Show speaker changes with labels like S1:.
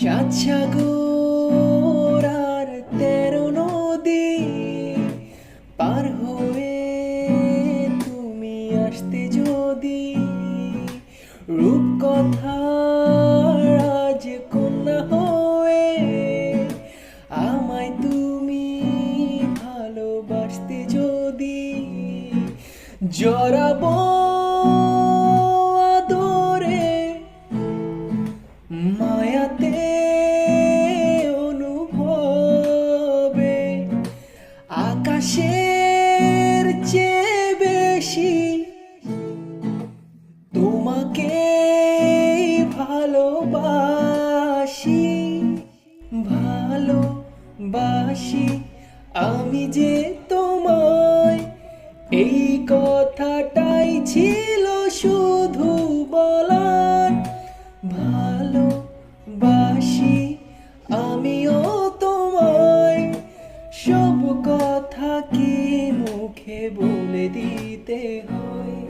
S1: সাত সাগর আর 13 নদী পার হয়ে তুমি আসতে যদি রূপকথার রাজকন্যা হয়ে আমায় তুমি ভালোবাসতে যদি জড়াবো আদরে মায়াতে অনুভবে আকাশের চেয়ে বেশি তোমাকে ভালোবাসি ভালোবাসি আমি যে তোমায় এই কথাটাই ছিল শুধু বলার ভালোবাসি আমিও তোমায় সব কথা কি মুখে বলে দিতে হয়।